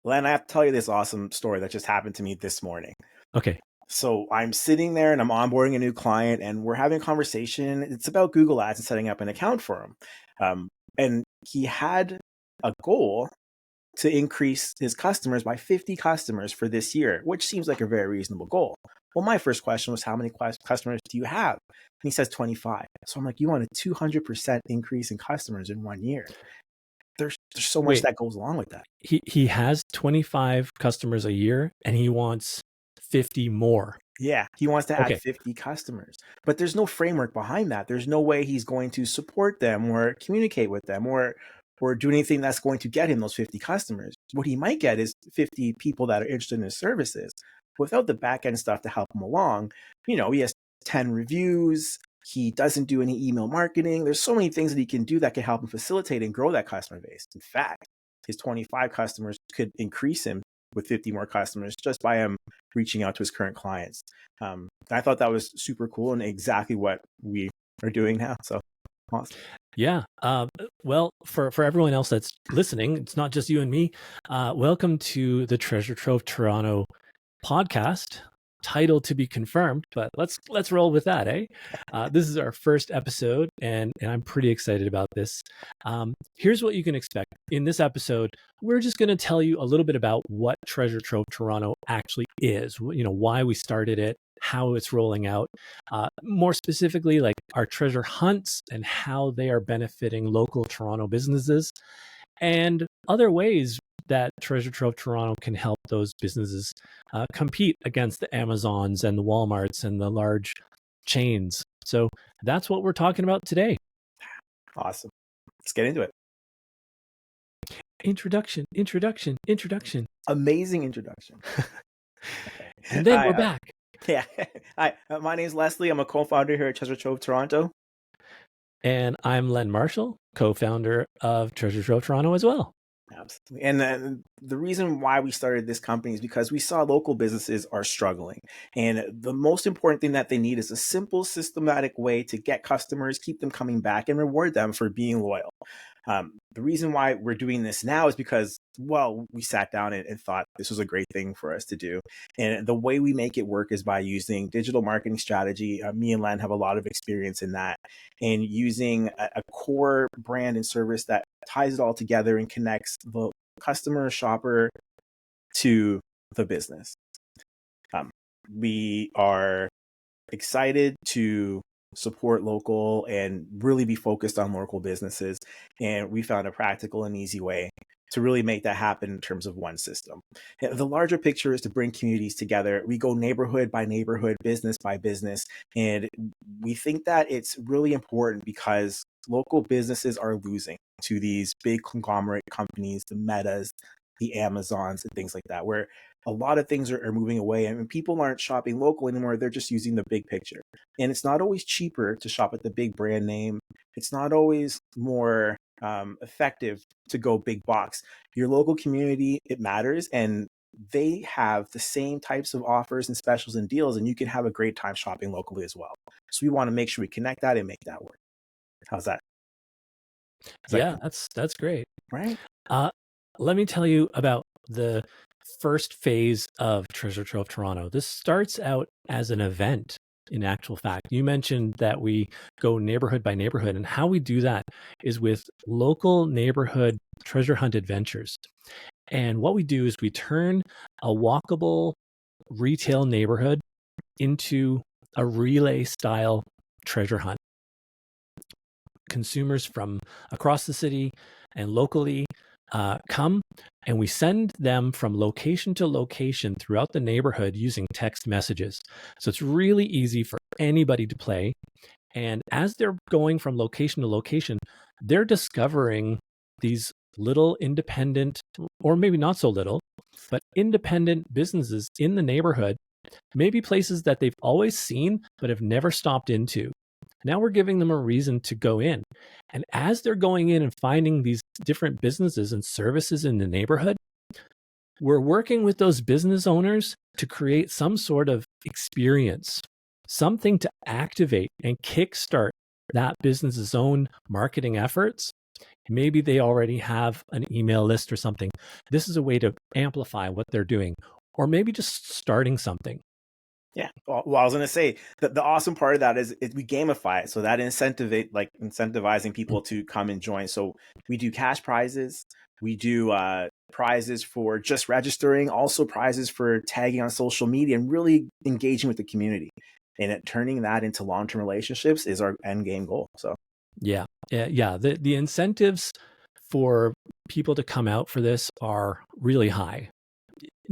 Len, I have to tell you this awesome story that just happened to me this morning. Okay. So I'm sitting there and I'm onboarding a new client and we're having a conversation. It's about Google Ads and setting up an account for him. Um, and he had a goal to increase his customers by 50 customers for this year, which seems like a very reasonable goal. Well, my first question was, how many customers do you have? And he says 25. So I'm like, you want a 200% increase in customers in 1 year. There's so much Wait, that goes along with that. he has 25 customers a year and he wants 50 more. Yeah, he wants to add Okay. 50 customers, but there's no framework behind that. There's no way he's going to support them or communicate with them or do anything that's going to get him those 50 customers. What he might get is 50 people that are interested in his services. Without the back end stuff to help him along, he has 10 reviews. He doesn't do any email marketing. There's so many things that he can do that can help him facilitate and grow that customer base. In fact, his 25 customers could increase him with 50 more customers just by him reaching out to his current clients. I thought that was super cool and exactly what we are doing now. So awesome. Yeah. Well, for everyone else that's listening, it's not just you and me. Welcome to the Treasure Trove Toronto podcast. Title to be confirmed, but let's roll with that, eh? This is our first episode, and I'm pretty excited about this. Here's what you can expect. In this episode, we're just going to tell you a little bit about what Treasure Trove Toronto actually is, why we started it, how it's rolling out, more specifically, like our treasure hunts and how they are benefiting local Toronto businesses, and other ways that Treasure Trove Toronto can help those businesses compete against the Amazons and the Walmarts and the large chains. So that's what we're talking about today. Awesome. Let's get into it. Introduction. Amazing introduction. And then we're back. Yeah. Hi, my name is Leslie. I'm a co-founder here at Treasure Trove Toronto. And I'm Len Marshall, co-founder of Treasure Trove Toronto as well. Absolutely. And the reason why we started this company is because we saw local businesses are struggling. And the most important thing that they need is a simple, systematic way to get customers, keep them coming back, and reward them for being loyal. The reason why we're doing this now is because, well, we sat down and thought this was a great thing for us to do. And the way we make it work is by using digital marketing strategy. Me and Len have a lot of experience in that, and using a core brand and service that ties it all together and connects the customer, shopper to the business. We are excited to support local and really be focused on local businesses. And we found a practical and easy way to really make that happen in terms of one system. The larger picture is to bring communities together. We go neighborhood by neighborhood, business by business. And we think that it's really important because local businesses are losing to these big conglomerate companies, the Metas, the Amazons, and things like that, where a lot of things are moving away and people aren't shopping local anymore. They're just using the big picture. And it's not always cheaper to shop at the big brand name. It's not always more effective to go big box. Your local community, it matters. And they have the same types of offers and specials and deals, and you can have a great time shopping locally as well. So we want to make sure we connect that and make that work. How's that? Yeah, that's great. Right? Let me tell you about the first phase of Treasure Trove Toronto. This starts out as an event. In actual fact, you mentioned that we go neighborhood by neighborhood, and how we do that is with local neighborhood treasure hunt adventures. And what we do is we turn a walkable retail neighborhood into a relay style treasure hunt. Consumers from across the city and locally come, and we send them from location to location throughout the neighborhood using text messages. So it's really easy for anybody to play. And as they're going from location to location, they're discovering these little independent, or maybe not so little, but independent businesses in the neighborhood, maybe places that they've always seen but have never stopped into. Now we're giving them a reason to go in. And as they're going in and finding these different businesses and services in the neighborhood, we're working with those business owners to create some sort of experience, something to activate and kickstart that business's own marketing efforts Maybe they already have an email list or something. This is a way to amplify what they're doing, or maybe just starting something. Yeah. Well, I was going to say the awesome part of that is we gamify it. So that incentivizing people to come and join. So we do cash prizes. We do prizes for just registering, also prizes for tagging on social media and really engaging with the community. And turning that into long-term relationships is our end game goal. So Yeah. The incentives for people to come out for this are really high.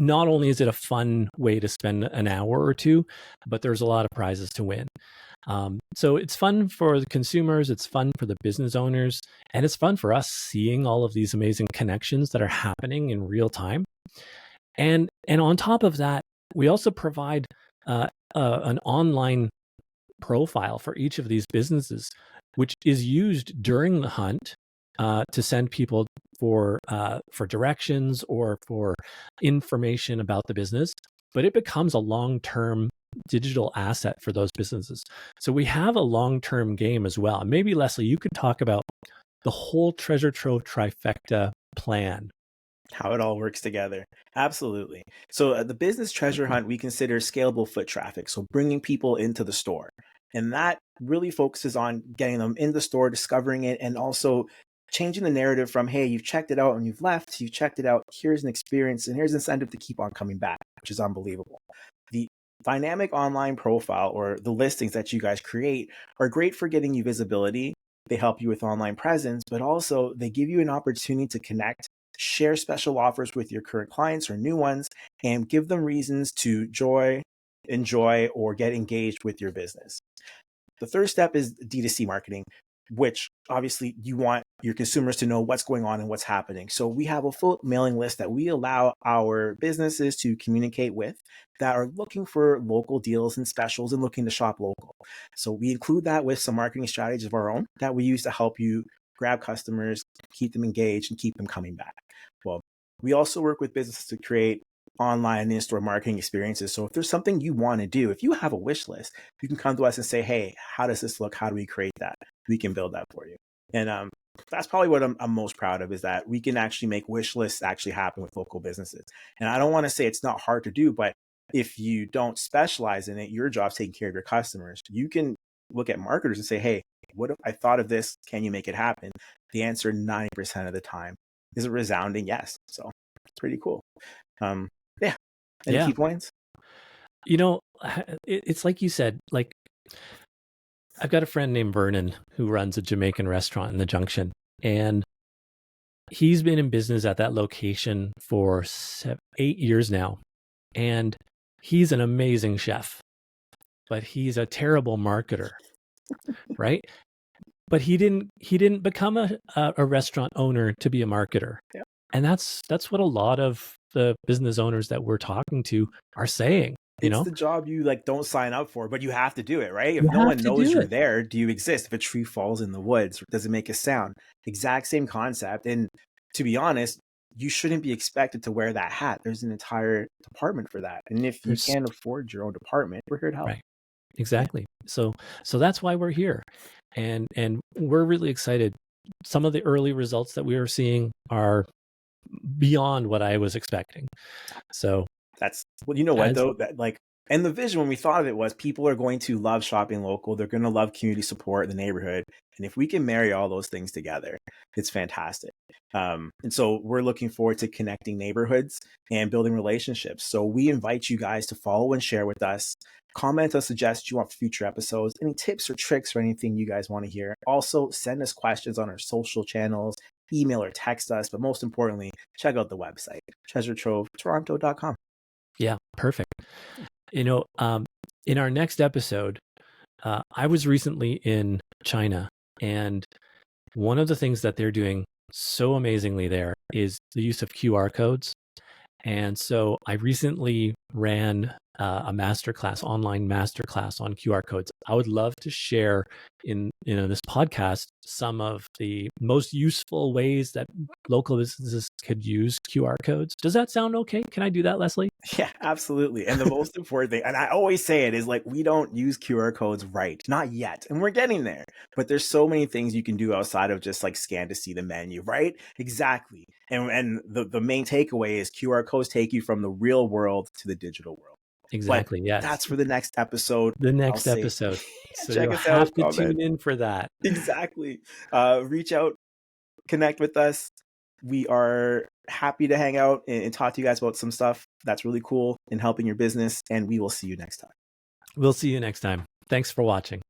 Not only is it a fun way to spend an hour or two, but there's a lot of prizes to win. So it's fun for the consumers, it's fun for the business owners, and it's fun for us seeing all of these amazing connections that are happening in real time. And on top of that, we also provide an online profile for each of these businesses, which is used during the hunt to send people for directions or for information about the business. But it becomes a long-term digital asset for those businesses. So we have a long-term game as well. And maybe Leslie, you could talk about the whole Treasure Trove Trifecta plan. how it all works together. Absolutely. So the business treasure hunt, we consider scalable foot traffic. So bringing people into the store. And that really focuses on getting them in the store, discovering it, and also changing the narrative from, hey, you've checked it out and you've left, you've checked it out, here's an experience, and here's incentive to keep on coming back, which is unbelievable. The dynamic online profile or the listings that you guys create are great for getting you visibility. They help you with online presence, but also they give you an opportunity to connect, share special offers with your current clients or new ones, and give them reasons to enjoy, or get engaged with your business. The third step is D2C marketing, which obviously you want your consumers to know what's going on and what's happening. So we have a full mailing list that we allow our businesses to communicate with that are looking for local deals and specials and looking to shop local. So we include that with some marketing strategies of our own that we use to help you grab customers, keep them engaged, and keep them coming back. Well, we also work with businesses to create online and in-store marketing experiences. So if there's something you want to do, if you have a wish list, you can come to us and say, hey, how does this look? How do we create that? We can build that for you. And that's probably what I'm most proud of, is that we can actually make wish lists actually happen with local businesses. And I don't want to say it's not hard to do, but if you don't specialize in it, your job's taking care of your customers. You can look at marketers and say, hey, what if I thought of this? Can you make it happen? The answer 90% of the time is a resounding yes. So it's pretty cool. Yeah. Any key points? It's like you said, like I've got a friend named Vernon who runs a Jamaican restaurant in the Junction, and he's been in business at that location for 8 years now. And he's an amazing chef, but he's a terrible marketer, right? But he didn't become a restaurant owner to be a marketer. Yeah. And that's what a lot of the business owners that we're talking to are saying. It's the job you don't sign up for, but you have to do it, right? If You no have one to knows do you're it. there, do you exist? If a tree falls in the woods, does it make a sound? Exact same concept. And to be honest, you shouldn't be expected to wear that hat. There's an entire department for that. And if you can't afford your own department, we're here to help. Right. Exactly. So that's why we're here. And we're really excited. Some of the early results that we are seeing are beyond what I was expecting. So that's, well, you know what though, that and the vision when we thought of it was people are going to love shopping local. They're going to love community support in the neighborhood. And if we can marry all those things together, it's fantastic. And so we're looking forward to connecting neighborhoods and building relationships. So we invite you guys to follow and share with us. Comment or suggest you want future episodes, any tips or tricks or anything you guys want to hear. Also, send us questions on our social channels, email or text us. But most importantly, check out the website, treasuretrove.toronto.com. Yeah, perfect. In our next episode, I was recently in China, and one of the things that they're doing so amazingly there is the use of QR codes. And so I recently ran a masterclass, online masterclass on QR codes. I would love to share in this podcast some of the most useful ways that local businesses could use QR codes. Does that sound okay? Can I do that, Leslie? Yeah, absolutely. And the most important thing, and I always say it, is like, we don't use QR codes right. Not yet. And we're getting there. But there's so many things you can do outside of just like scan to see the menu, right? Exactly. And the main takeaway is QR codes take you from the real world to the digital world. Exactly. But Yes. that's for the next episode. The next episode. So check you'll us out. have to Comment. tune in for that. Exactly. Reach out, connect with us. We are happy to hang out and talk to you guys about some stuff that's really cool in helping your business. And we will see you next time. We'll see you next time. Thanks for watching.